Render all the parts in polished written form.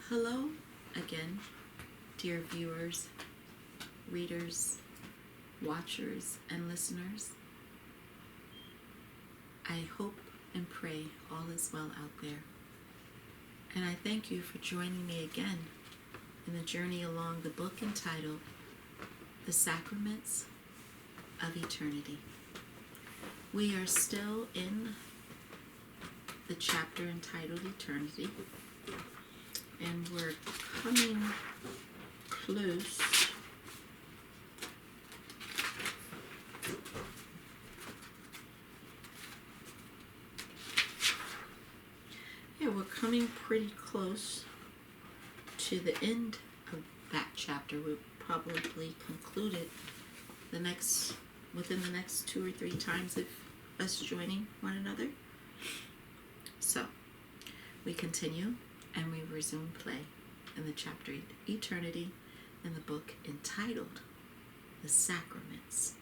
Hello again, dear viewers, readers, watchers, and listeners. I hope and pray all is well out there. And I thank you for joining me again in the journey along the book entitled The Sacraments of Eternity. We are still in the chapter entitled Eternity, and we're coming close we're coming pretty close to the end of that chapter. We'll probably conclude it within the next 2 or 3 times of us joining one another. So we continue and we resume play in the chapter Eternity in the book entitled The Sacraments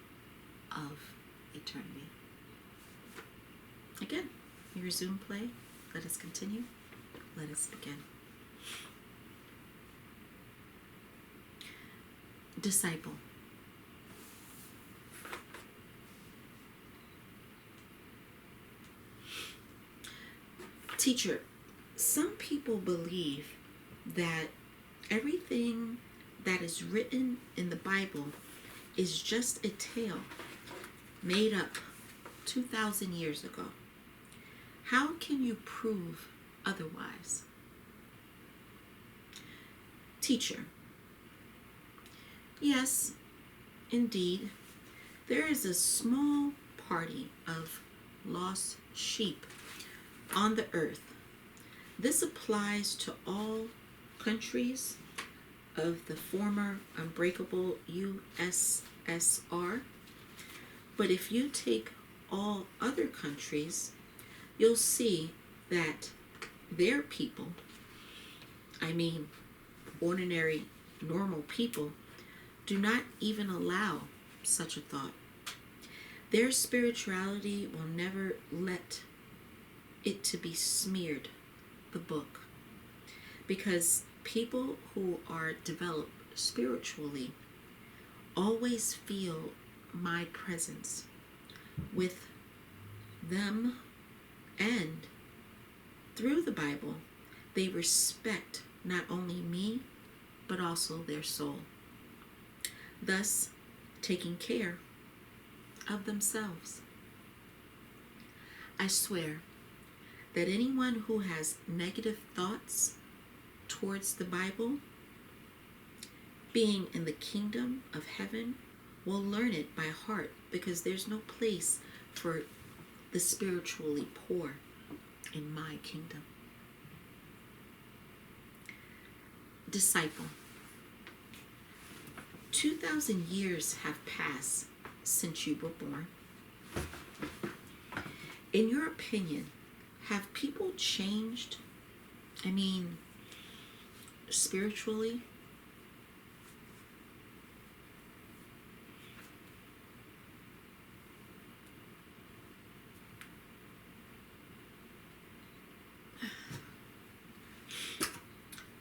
of Eternity. Again, we resume play. Let us continue. Let us begin. Disciple. Teacher, some people believe that everything that is written in the Bible is just a tale made up 2,000 years ago. How can you prove otherwise? Teacher, yes, indeed, there is a small party of lost sheep on the earth. This applies to all countries of the former unbreakable USSR. But if you take all other countries, you'll see that their people, ordinary, normal people, do not even allow such a thought. Their spirituality will never let it to be smeared the book, because people who are developed spiritually always feel my presence with them, and through the Bible they respect not only me but also their soul, thus taking care of themselves. I swear that anyone who has negative thoughts towards the Bible, being in the kingdom of heaven, will learn it by heart, because there's no place for the spiritually poor in my kingdom. Disciple, 2,000 years have passed since you were born. In your opinion, have people changed? Spiritually?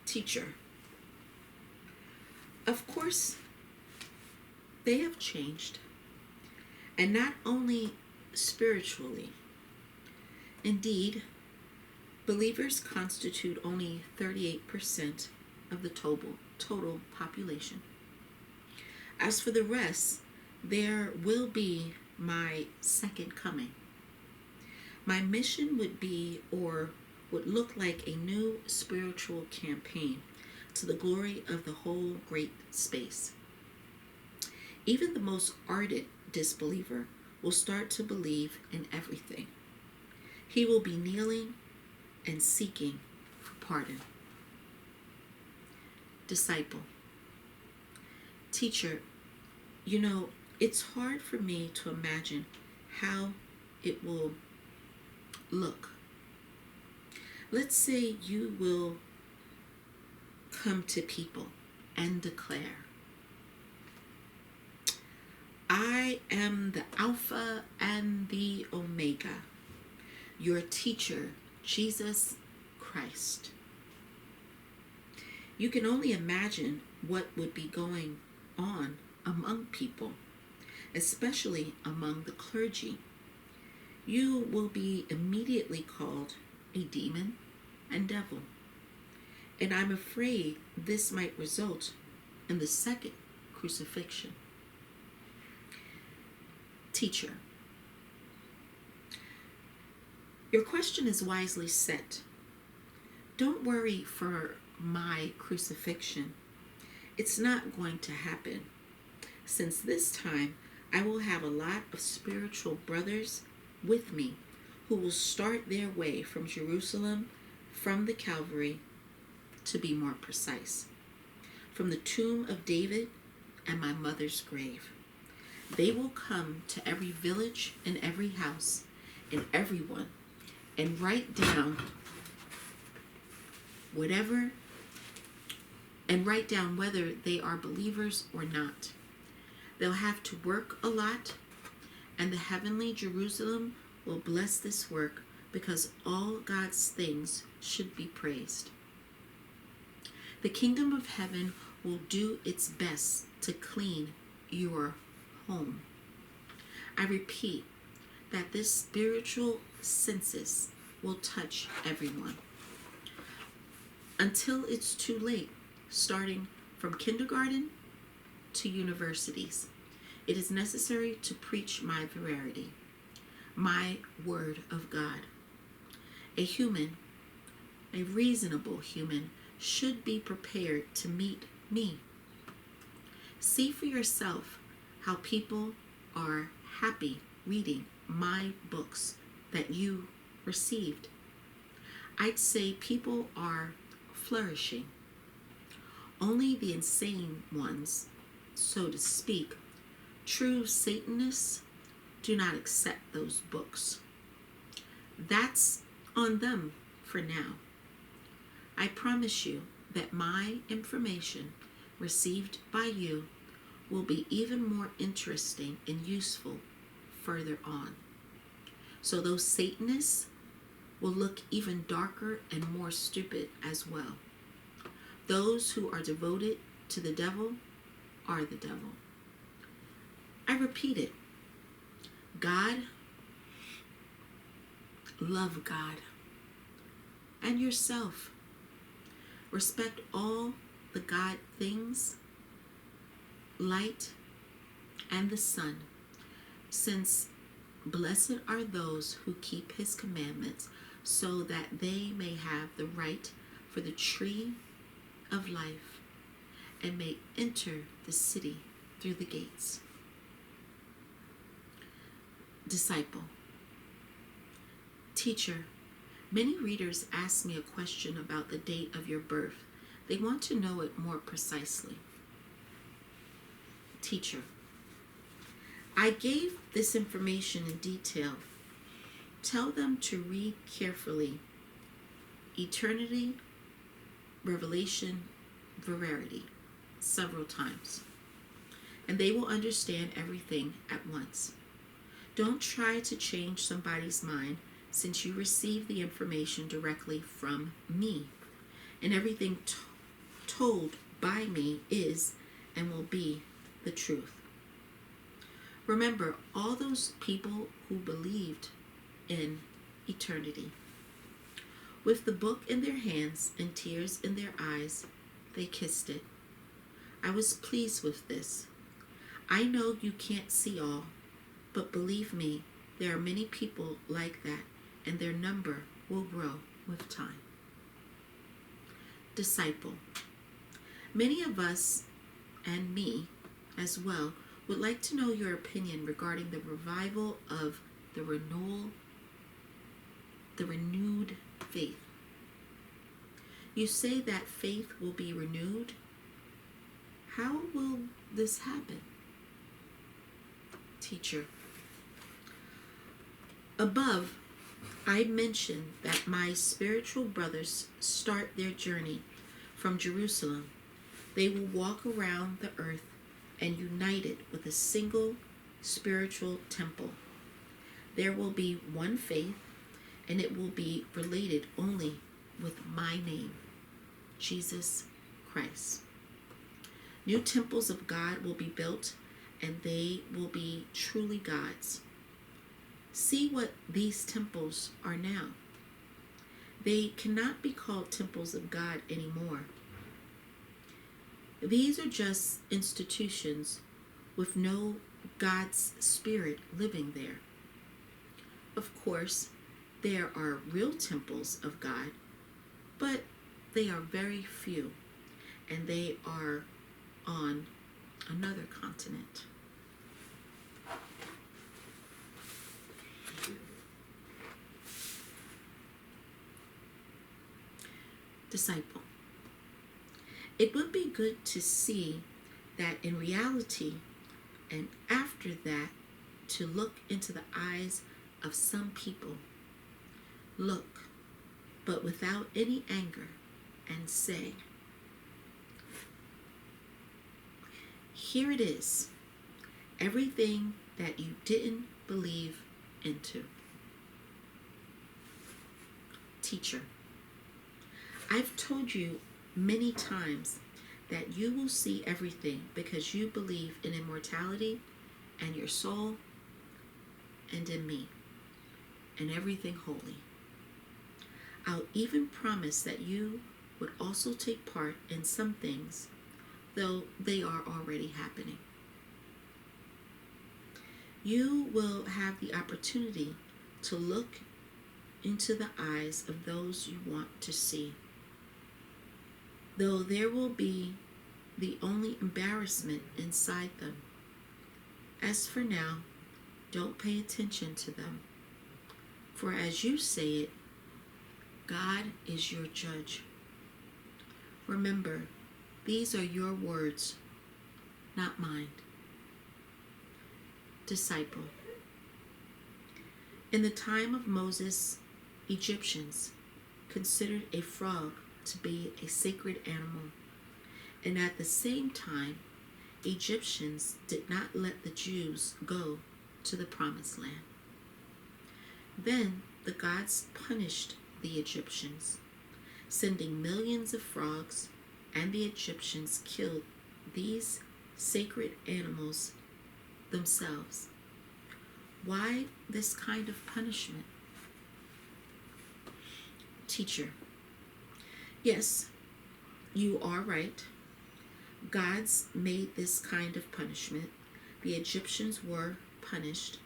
Teacher, of course, they have changed, and not only spiritually. Indeed, believers constitute only 38% of the total population. As for the rest, there will be my second coming. My mission would look like a new spiritual campaign to the glory of the whole great space. Even the most ardent disbeliever will start to believe in everything. He will be kneeling and seeking for pardon. Disciple. Teacher, it's hard for me to imagine how it will look. Let's say you will come to people and declare, I am the Alpha and the Omega, your teacher, Jesus Christ. You can only imagine what would be going on among people, especially among the clergy. You will be immediately called a demon and devil. And I'm afraid this might result in the second crucifixion. Teacher, your question is wisely set. Don't worry for my crucifixion. It's not going to happen, since this time I will have a lot of spiritual brothers with me who will start their way from Jerusalem, from the Calvary, to be more precise, from the tomb of David and my mother's grave. They will come to every village and every house and everyone and write down whether they are believers or not. They'll have to work a lot, and the heavenly Jerusalem will bless this work because all God's things should be praised. The kingdom of heaven will do its best to clean your home. I repeat that this spiritual census will touch everyone until it's too late, starting from kindergarten to universities. It is necessary to preach my verity, my word of God. A human, a reasonable human, should be prepared to meet me. See for yourself how people are happy reading my books that you received. I'd say people are flourishing. Only the insane ones, so to speak, true Satanists, do not accept those books. That's on them for now. I promise you that my information received by you will be even more interesting and useful further on. So those Satanists will look even darker and more stupid as well. Those who are devoted to the devil are the devil. I repeat it. God, love God and yourself. Respect all the God things, light and the sun, since blessed are those who keep his commandments, so that they may have the right for the tree of life and may enter the city through the gates. Disciple. Teacher, many readers ask me a question about the date of your birth. They want to know it more precisely. Teacher, I gave this information in detail. Tell them to read carefully Eternity, Revelation, Verity several times, and they will understand everything at once. Don't try to change somebody's mind, since you receive the information directly from me, and everything told by me is and will be the truth. Remember all those people who believed in eternity. With the book in their hands and tears in their eyes, they kissed it. I was pleased with this. I know you can't see all, but believe me, there are many people like that, and their number will grow with time. Disciple. Many of us, and me as well, would like to know your opinion regarding the revival of the renewed faith. You say that faith will be renewed. How will this happen? Teacher. Above, I mentioned that my spiritual brothers start their journey from Jerusalem. They will walk around the earth and unite it with a single spiritual temple. There will be one faith, and it will be related only with my name, Jesus Christ. New temples of God will be built, and they will be truly God's. See what these temples are now. They cannot be called temples of God anymore. These are just institutions with no God's Spirit living there. Of course, there are real temples of God, but they are very few, and they are on another continent. Disciple. It would be good to see that in reality, and after that, to look into the eyes of some people. Look, but without any anger, and say, here it is, everything that you didn't believe into. Teacher, I've told you many times that you will see everything because you believe in immortality and your soul and in me and everything holy. I'll even promise that you would also take part in some things, though they are already happening. You will have the opportunity to look into the eyes of those you want to see, though there will be the only embarrassment inside them. As for now, don't pay attention to them, for as you say it, God is your judge. Remember, these are your words, not mine. Disciple. In the time of Moses, Egyptians considered a frog to be a sacred animal, and at the same time, Egyptians did not let the Jews go to the promised land. Then the gods punished the Egyptians, sending millions of frogs, and the Egyptians killed these sacred animals themselves. Why this kind of punishment? Teacher, yes, you are right. Gods made this kind of punishment. The Egyptians were punished.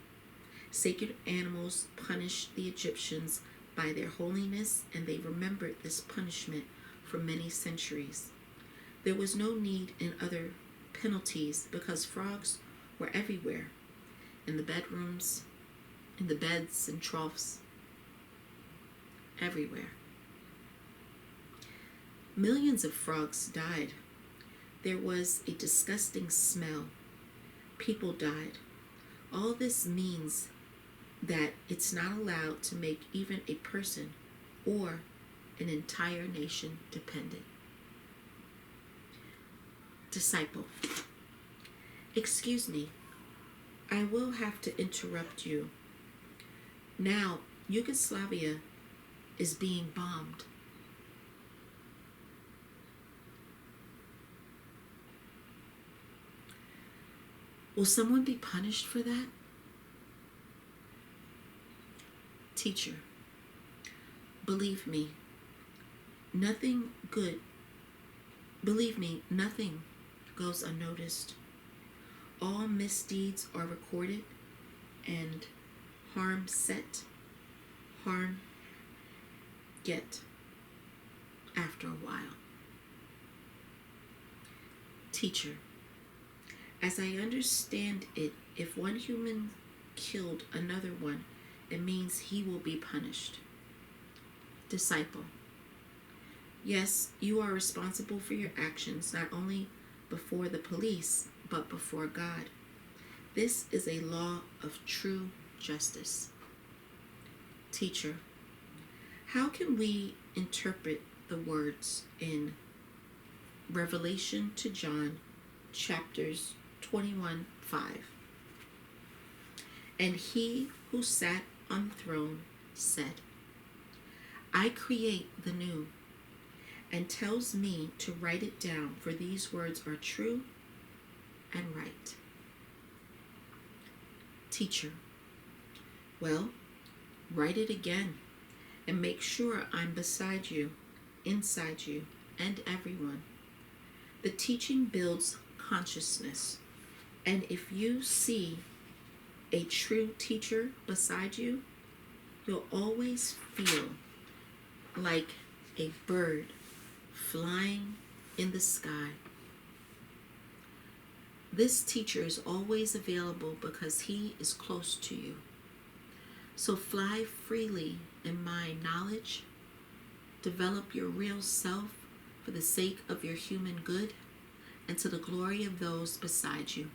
Sacred animals punished the Egyptians by their holiness, and they remembered this punishment for many centuries. There was no need in other penalties because frogs were everywhere, in the bedrooms, in the beds and troughs, everywhere. Millions of frogs died. There was a disgusting smell. People died. All this means that it's not allowed to make even a person or an entire nation dependent. Disciple, excuse me, I will have to interrupt you. Now, Yugoslavia is being bombed. Will someone be punished for that? Teacher, believe me, nothing goes unnoticed. All misdeeds are recorded, and harm set, harm get after a while. Teacher, as I understand it, if one human killed another one, it means he will be punished. Disciple, yes, you are responsible for your actions, not only before the police, but before God. This is a law of true justice. Teacher, how can we interpret the words in Revelation to John, chapters 21:5? And he who sat on the throne said, I create the new, and tells me to write it down, for these words are true and right. Teacher, well, write it again and make sure I'm beside you, inside you, and everyone. The teaching builds consciousness, and if you see a true teacher beside you, you'll always feel like a bird flying in the sky. This teacher is always available because he is close to you. So fly freely in my knowledge. Develop your real self for the sake of your human good and to the glory of those beside you.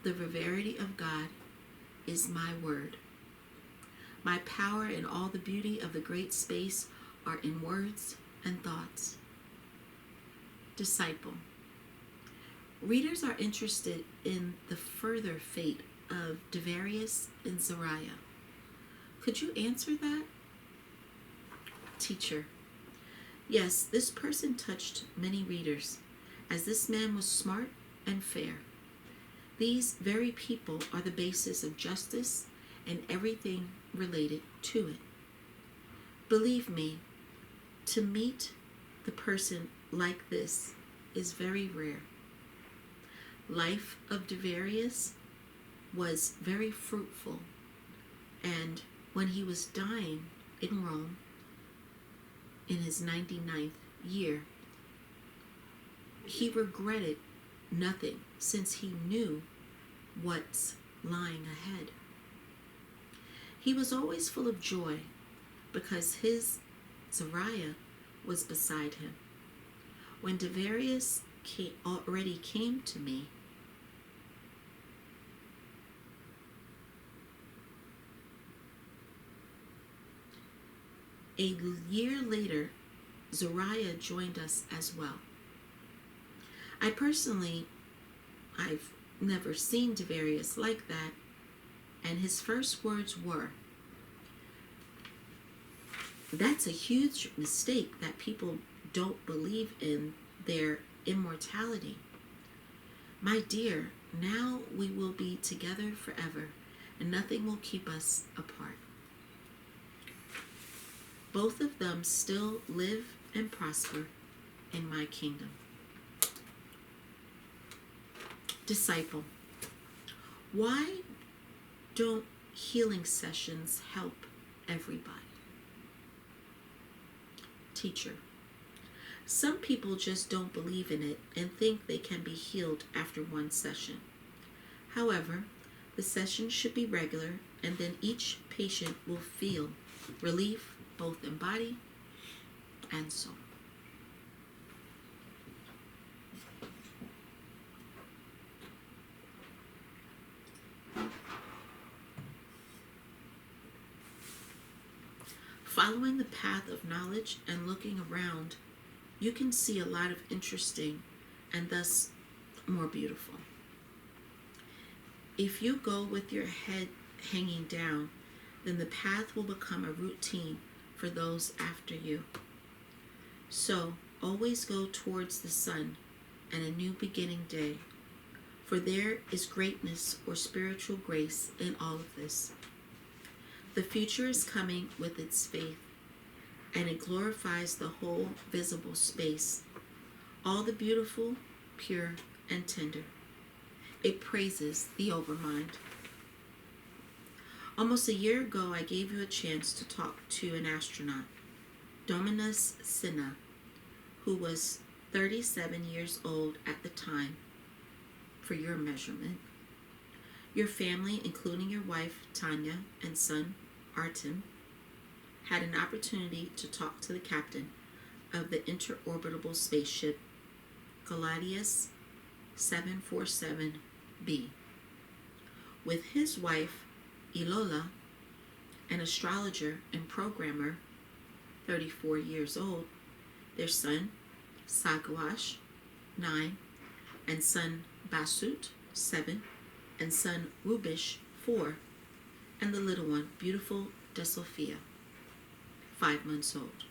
The verity of God is my word. My power and all the beauty of the great space are in words and thoughts. Disciple. Readers are interested in the further fate of Devarius and Zariah. Could you answer that? Teacher. Yes, this person touched many readers, as this man was smart and fair. These very people are the basis of justice and everything related to it. Believe me, to meet the person like this is very rare. Life of Devarius was very fruitful, and when he was dying in Rome in his 99th year, he regretted nothing since he knew what's lying ahead. He was always full of joy because his Zariah was beside him. When Devarius already came to me, a year later, Zariah joined us as well. I've never seen Devarius like that, and his first words were, "That's a huge mistake that people don't believe in their immortality. My dear, now we will be together forever, and nothing will keep us apart." Both of them still live and prosper in my kingdom. Disciple. Why don't healing sessions help everybody? Teacher. Some people just don't believe in it and think they can be healed after one session. However, the session should be regular, and then each patient will feel relief both in body and soul. Following the path of knowledge and looking around, you can see a lot of interesting and thus more beautiful. If you go with your head hanging down, then the path will become a routine for those after you. So always go towards the sun and a new beginning day, for there is greatness or spiritual grace in all of this. The future is coming with its faith, and it glorifies the whole visible space, all the beautiful, pure, and tender. It praises the overmind. Almost a year ago, I gave you a chance to talk to an astronaut, Dominus Cinna, who was 37 years old at the time, for your measurement. Your family, including your wife, Tanya, and son, Artem, had an opportunity to talk to the captain of the interorbitable spaceship Galadius 747b. With his wife, Ilola, an astrologer and programmer, 34 years old, their son, Sagwash, 9, and son Basut, 7, and son Rubish, 4, and the little one, beautiful De Sophia, 5 months old.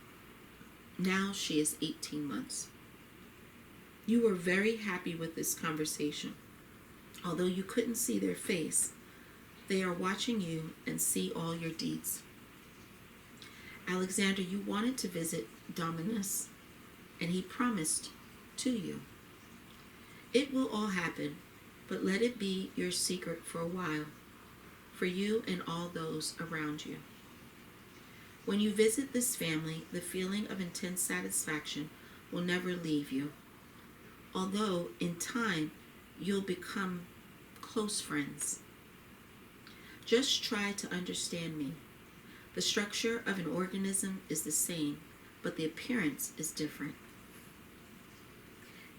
Now she is 18 months. You were very happy with this conversation. Although you couldn't see their face, they are watching you and see all your deeds. Alexander, you wanted to visit Dominus, and he promised to you. It will all happen, but let it be your secret for a while, for you and all those around you. When you visit this family, the feeling of intense satisfaction will never leave you, although in time you'll become close friends. Just try to understand me. The structure of an organism is the same, but the appearance is different.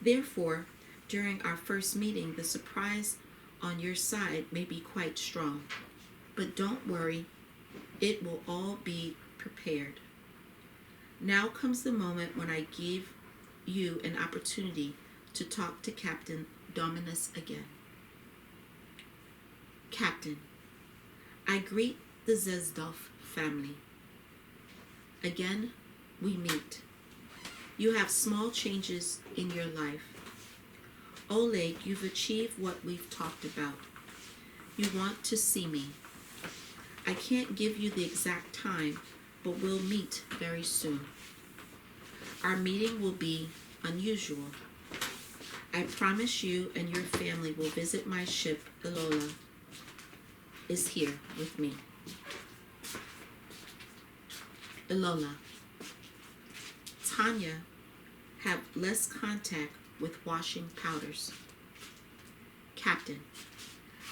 Therefore, during our first meeting, the surprise on your side may be quite strong. But don't worry, it will all be prepared. Now comes the moment when I give you an opportunity to talk to Captain Dominus again. Captain, I greet the Zezdov family. Again, we meet. You have small changes in your life. Oleg, you've achieved what we've talked about. You want to see me. I can't give you the exact time, but we'll meet very soon. Our meeting will be unusual. I promise you and your family will visit my ship, Ilola, is here with me. Ilola, Tanya, have less contact with washing powders. Captain,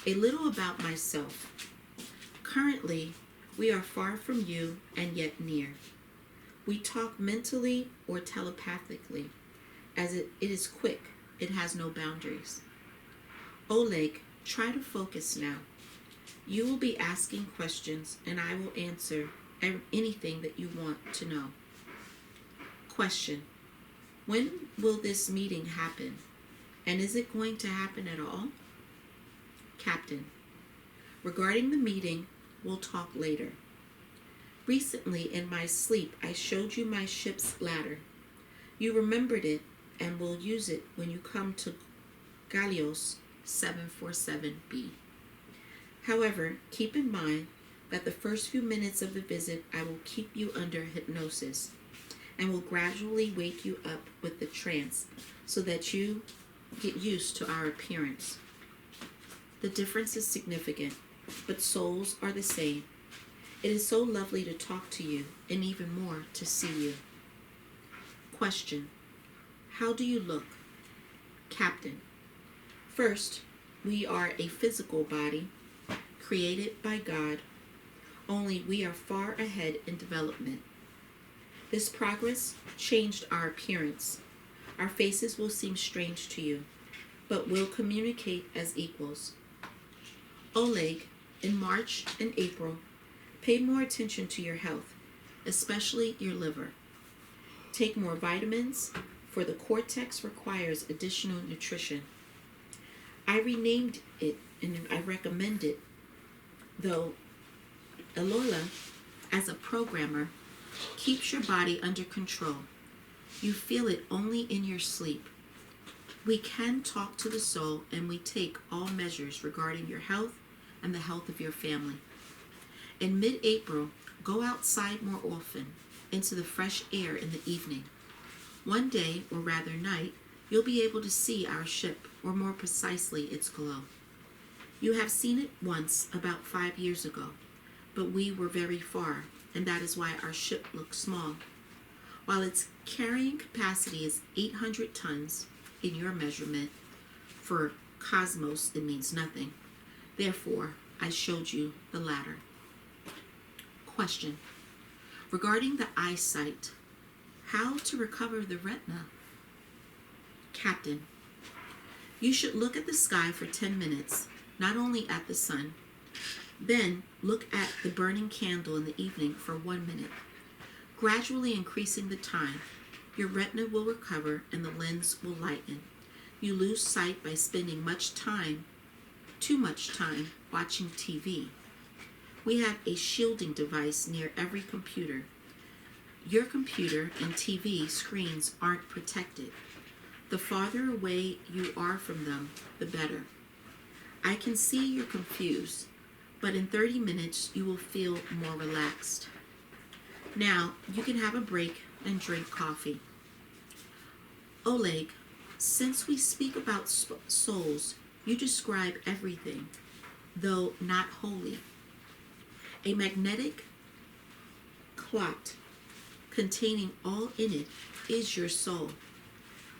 a little about myself. Currently, we are far from you and yet near. We talk mentally or telepathically, as it is quick, it has no boundaries. Oleg, try to focus now. You will be asking questions and I will answer anything that you want to know. Question: when will this meeting happen? And is it going to happen at all? Captain, regarding the meeting, we'll talk later. Recently, in my sleep, I showed you my ship's ladder. You remembered it and will use it when you come to Galios 747B. However, keep in mind that the first few minutes of the visit I will keep you under hypnosis and will gradually wake you up with the trance so that you get used to our appearance. The difference is significant, but souls are the same. It is so lovely to talk to you and even more to see you. Question: how do you look? Captain, first, we are a physical body created by God, only we are far ahead in development. This progress changed our appearance. Our faces will seem strange to you, but will communicate as equals. Oleg, in March and April, pay more attention to your health, especially your liver. Take more vitamins, for the cortex requires additional nutrition. I renamed it and I recommend it, though Ilola, as a programmer, keeps your body under control. You feel it only in your sleep. We can talk to the soul and we take all measures regarding your health and the health of your family. In mid-April, go outside more often, into the fresh air in the evening. One day, or rather night, you'll be able to see our ship, or more precisely, its glow. You have seen it once, about 5 years ago, but we were very far, and that is why our ship looks small. While its carrying capacity is 800 tons, in your measurement, for cosmos it means nothing. Therefore, I showed you the ladder. Question: regarding the eyesight, how to recover the retina? Captain, you should look at the sky for 10 minutes, not only at the sun. Then look at the burning candle in the evening for 1 minute. Gradually increasing the time, your retina will recover and the lens will lighten. You lose sight by spending too much time watching TV. We have a shielding device near every computer. Your computer and TV screens aren't protected. The farther away you are from them, the better. I can see you're confused, but in 30 minutes you will feel more relaxed. Now you can have a break and drink coffee. Oleg, since we speak about souls, you describe everything, though not wholly. A magnetic clot containing all in it is your soul.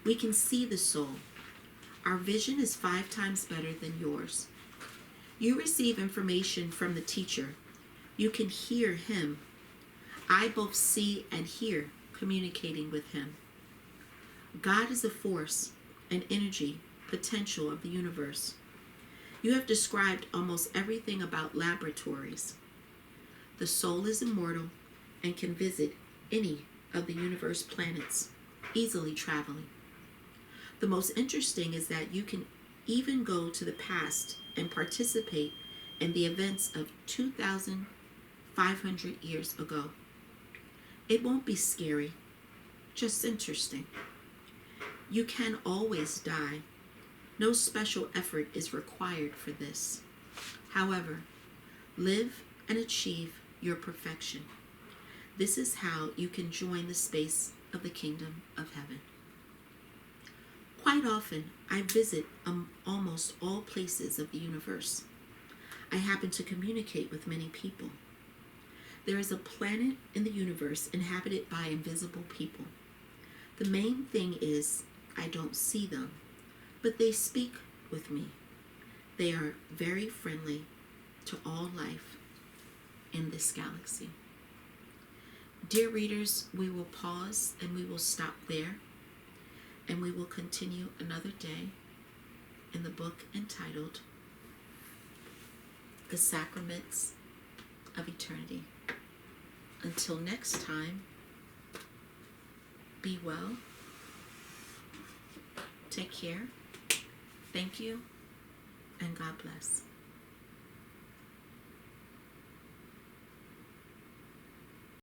We can see the soul. Our vision is 5 times better than yours. You receive information from the teacher. You can hear him. I both see and hear communicating with him. God is the force and energy potential of the universe. You have described almost everything about laboratories. The soul is immortal and can visit any of the universe planets, easily traveling. The most interesting is that you can even go to the past and participate in the events of 2,500 years ago. It won't be scary, just interesting. You can always die. No special effort is required for this. However, live and achieve your perfection. This is how you can join the space of the kingdom of heaven. Quite often, I visit almost all places of the universe. I happen to communicate with many people. There is a planet in the universe inhabited by invisible people. The main thing is I don't see them, but they speak with me. They are very friendly to all life in this galaxy. Dear readers, we will pause and we will stop there, and we will continue another day in the book entitled The Sacraments of Eternity. Until next time, be well, take care, thank you, and God bless.